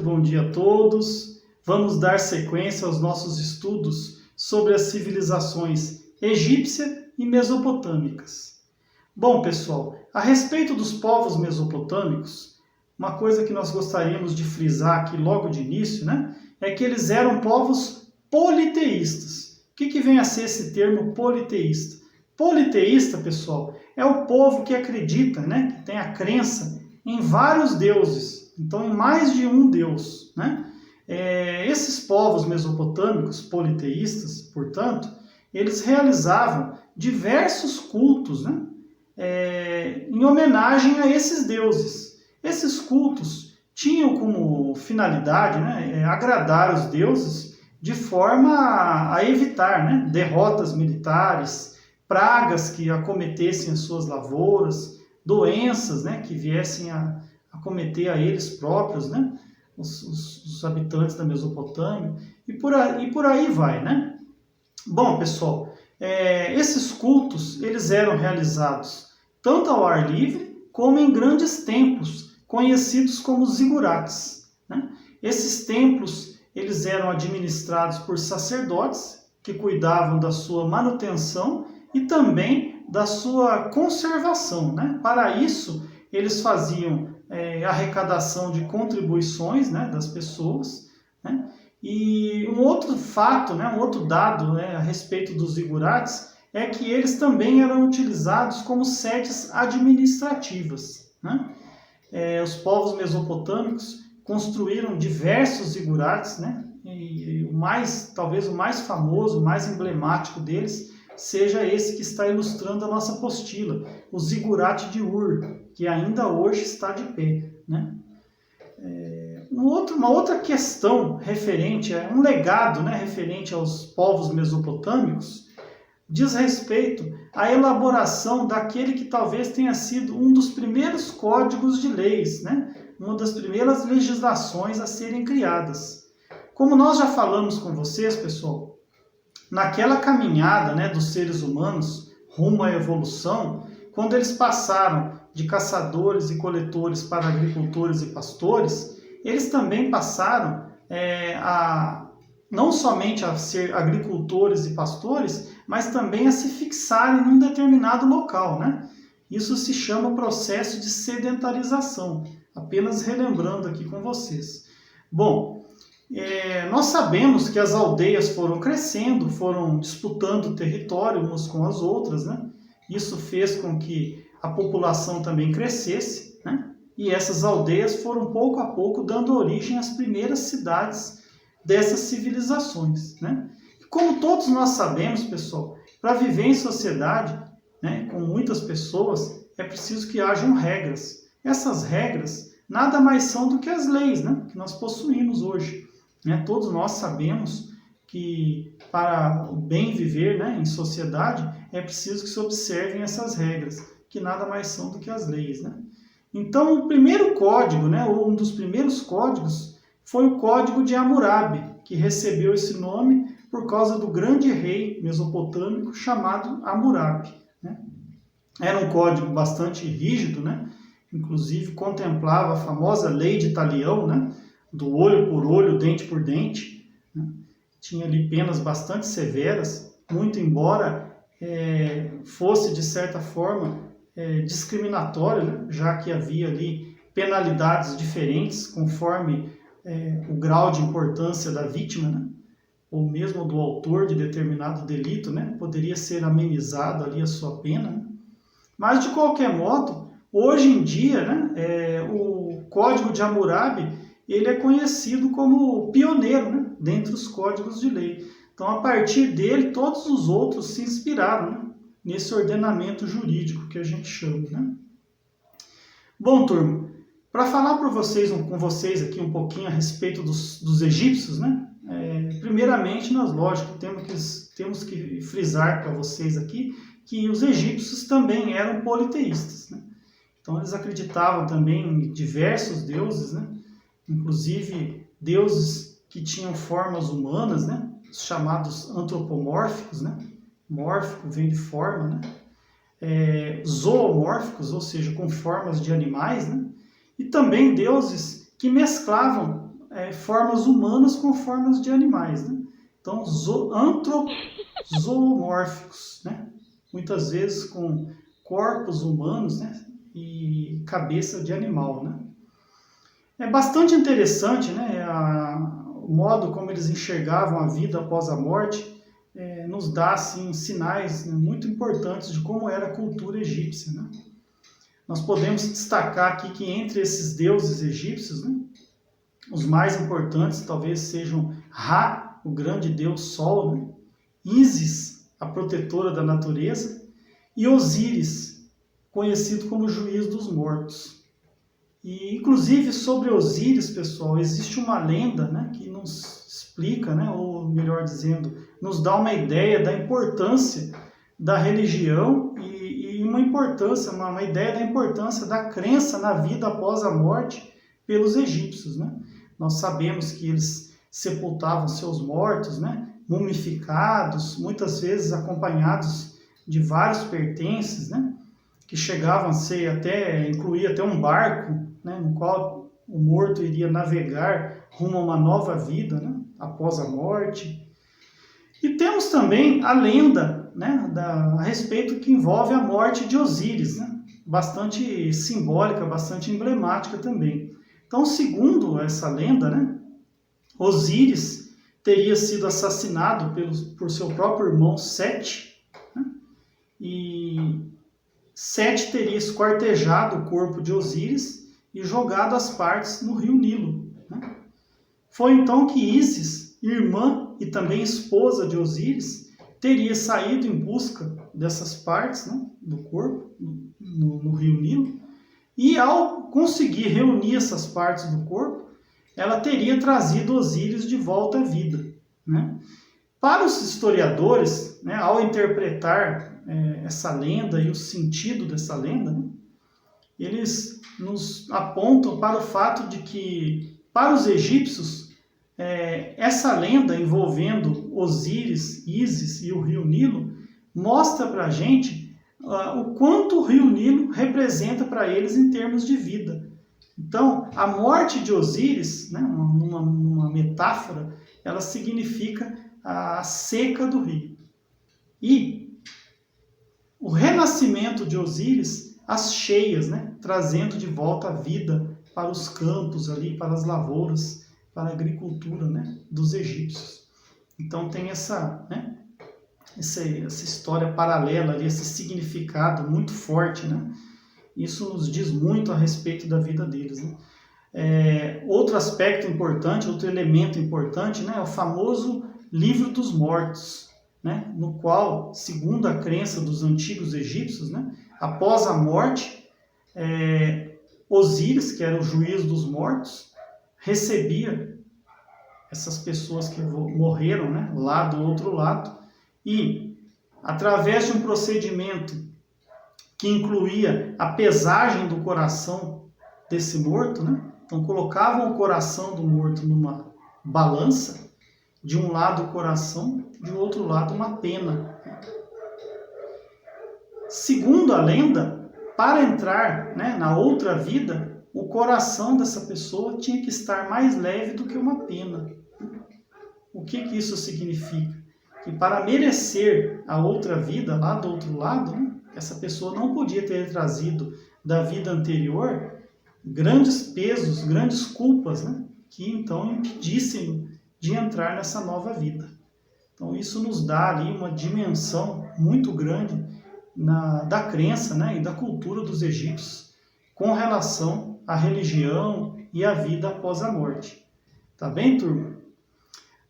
Bom dia a todos. Vamos dar sequência aos nossos estudos sobre as civilizações egípcia e mesopotâmicas. Bom, pessoal, a respeito dos povos mesopotâmicos, uma coisa que nós gostaríamos de frisar aqui logo de início, é que eles eram povos politeístas. O que vem a ser esse termo politeísta? Politeísta, pessoal, é o povo que acredita, que tem a crença em vários deuses. Então, em mais de um Deus. Esses povos mesopotâmicos, politeístas, portanto, eles realizavam diversos cultos em homenagem a esses deuses. Esses cultos tinham como finalidade agradar os deuses de forma a evitar derrotas militares, pragas que acometessem as suas lavouras, doenças que viessem a acometer a eles próprios, os habitantes da Mesopotâmia, e por aí vai, Bom, pessoal, esses cultos, eles eram realizados tanto ao ar livre, como em grandes templos, conhecidos como zigurates. Esses templos, eles eram administrados por sacerdotes, que cuidavam da sua manutenção e também da sua conservação. Para isso, eles faziam arrecadação de contribuições das pessoas. E um outro fato, um outro dado a respeito dos zigurates é que eles também eram utilizados como sedes administrativas. Os povos mesopotâmicos construíram diversos zigurates, e talvez o mais famoso, o mais emblemático deles seja esse que está ilustrando a nossa apostila, o zigurate de Ur, que ainda hoje está de pé. Uma outra questão referente, um legado referente aos povos mesopotâmicos, diz respeito à elaboração daquele que talvez tenha sido um dos primeiros códigos de leis, uma das primeiras legislações a serem criadas. Como nós já falamos com vocês, pessoal, naquela caminhada dos seres humanos rumo à evolução, quando eles passaram de caçadores e coletores para agricultores e pastores, eles também passaram não somente a ser agricultores e pastores, mas também a se fixarem num determinado local. Isso se chama processo de sedentarização, apenas relembrando aqui com vocês. Bom, nós sabemos que as aldeias foram crescendo, foram disputando território umas com as outras, Isso fez com que a população também crescesse, e essas aldeias foram pouco a pouco dando origem às primeiras cidades dessas civilizações. E como todos nós sabemos, pessoal, para viver em sociedade, com muitas pessoas, é preciso que hajam regras. Essas regras nada mais são do que as leis que nós possuímos hoje. Todos nós sabemos que para o bem viver em sociedade é preciso que se observem essas regras, que nada mais são do que as leis. Então, o primeiro código, ou um dos primeiros códigos, foi o Código de Hammurabi, que recebeu esse nome por causa do grande rei mesopotâmico chamado Hammurabi. Era um código bastante rígido, inclusive contemplava a famosa lei de Talião, do olho por olho, dente por dente. Tinha ali penas bastante severas, muito embora fosse, de certa forma, discriminatório, já que havia ali penalidades diferentes conforme o grau de importância da vítima, ou mesmo do autor de determinado delito, poderia ser amenizado ali a sua pena. Mas, de qualquer modo, hoje em dia, o Código de Hammurabi ele é conhecido como pioneiro dentre os códigos de lei. Então, a partir dele, todos os outros se inspiraram, né, nesse ordenamento jurídico que a gente chama, né? Bom, turma, para falar com vocês aqui um pouquinho a respeito dos egípcios, né? Primeiramente, nós, lógico, temos que frisar para vocês aqui que os egípcios também eram politeístas, né? Então, eles acreditavam também em diversos deuses, né? Inclusive deuses que tinham formas humanas, né? Chamados antropomórficos, né? Mórfico vem de forma, né? Zoomórficos, ou seja, com formas de animais, né? E também deuses que mesclavam formas humanas com formas de animais, né? Então, zoomórficos, né? Muitas vezes com corpos humanos, né? E cabeça de animal, né? É bastante interessante, né? O modo como eles enxergavam a vida após a morte nos dá assim, sinais, né, muito importantes de como era a cultura egípcia, né? Nós podemos destacar aqui que entre esses deuses egípcios, né, os mais importantes talvez sejam Ra, o grande deus Sol, né, Ísis, a protetora da natureza, e Osíris, conhecido como juiz dos mortos. E, inclusive, sobre Osíris, pessoal, existe uma lenda, né, que nos explica, né, ou melhor dizendo, nos dá uma ideia da importância da religião e uma ideia da importância da crença na vida após a morte pelos egípcios, né? Nós sabemos que eles sepultavam seus mortos, né, mumificados, muitas vezes acompanhados de vários pertences, né, que chegavam a incluir até um barco, né, no qual o morto iria navegar rumo a uma nova vida, né, após a morte. E temos também a lenda, né, a respeito que envolve a morte de Osíris, né, bastante simbólica, bastante emblemática também. Então, segundo essa lenda, né, Osíris teria sido assassinado por seu próprio irmão Sete, né, e Sete teria esquartejado o corpo de Osíris e jogado as partes no rio Nilo, né? Foi então que Ísis, irmã e também esposa de Osíris, teria saído em busca dessas partes, né, do corpo no rio Nilo, e ao conseguir reunir essas partes do corpo, ela teria trazido Osíris de volta à vida, né? Para os historiadores, né, ao interpretar essa lenda e o sentido dessa lenda, né, eles nos apontam para o fato de que, para os egípcios, essa lenda envolvendo Osíris, Ísis e o rio Nilo mostra para a gente o quanto o rio Nilo representa para eles em termos de vida. Então, a morte de Osíris, né, uma metáfora, ela significa a seca do rio. E o renascimento de Osíris, as cheias, né, trazendo de volta a vida para os campos ali, para as lavouras, para a agricultura, né, dos egípcios. Então tem essa história paralela ali, esse significado muito forte, né? Isso nos diz muito a respeito da vida deles, né? Outro aspecto importante, outro elemento importante, né, é o famoso Livro dos Mortos, né, no qual, segundo a crença dos antigos egípcios, né, após a morte, Osíris, que era o juiz dos mortos, recebia essas pessoas que morreram, né, lá do outro lado, e através de um procedimento que incluía a pesagem do coração desse morto, né, então colocavam o coração do morto numa balança, de um lado o coração, de outro lado uma pena. Segundo a lenda, para entrar, né, na outra vida, o coração dessa pessoa tinha que estar mais leve do que uma pena. O que isso significa? Que para merecer a outra vida lá do outro lado, né, essa pessoa não podia ter trazido da vida anterior grandes pesos, grandes culpas, né, que então impedissem de entrar nessa nova vida. Então isso nos dá ali uma dimensão muito grande da crença, né, e da cultura dos egípcios com relação à religião e à vida após a morte. Tá bem, turma?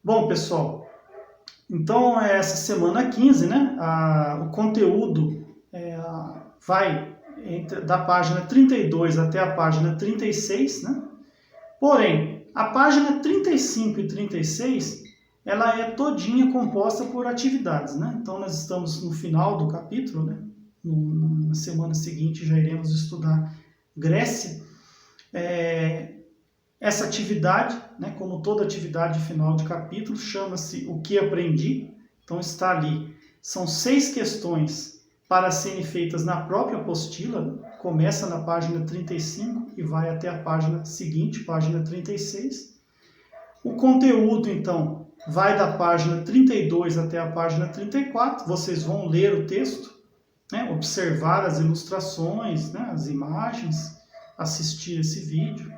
Bom, pessoal, Então, essa semana 15, né, o conteúdo vai da página 32 até a página 36, né? Porém, a página 35 e 36, ela é todinha composta por atividades, né? Então, nós estamos no final do capítulo, né? Na semana seguinte já iremos estudar Grécia. Essa atividade, né, como toda atividade final de capítulo, chama-se O que aprendi. Então está ali, são 6 questões para serem feitas na própria apostila, começa na página 35 e vai até a página seguinte, página 36. O conteúdo, então, vai da página 32 até a página 34, vocês vão ler o texto, né, observar as ilustrações, né, as imagens, assistir esse vídeo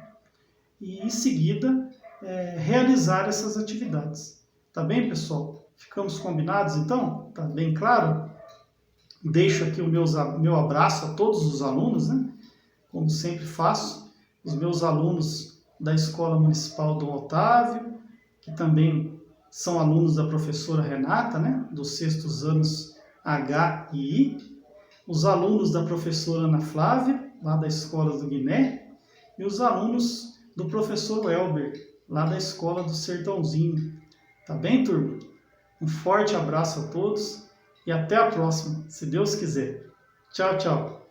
e, em seguida, realizar essas atividades. Tá bem, pessoal? Ficamos combinados, então? Tá bem claro? Deixo aqui o meu abraço a todos os alunos, né? Como sempre faço, os meus alunos da Escola Municipal Dom Otávio, que também são alunos da professora Renata, né? Dos 6º anos H e I, os alunos da professora Ana Flávia, lá da Escola do Guiné, e os alunos do professor Elber, lá da Escola do Sertãozinho. Tá bem, turma? Um forte abraço a todos e até a próxima, se Deus quiser. Tchau, tchau.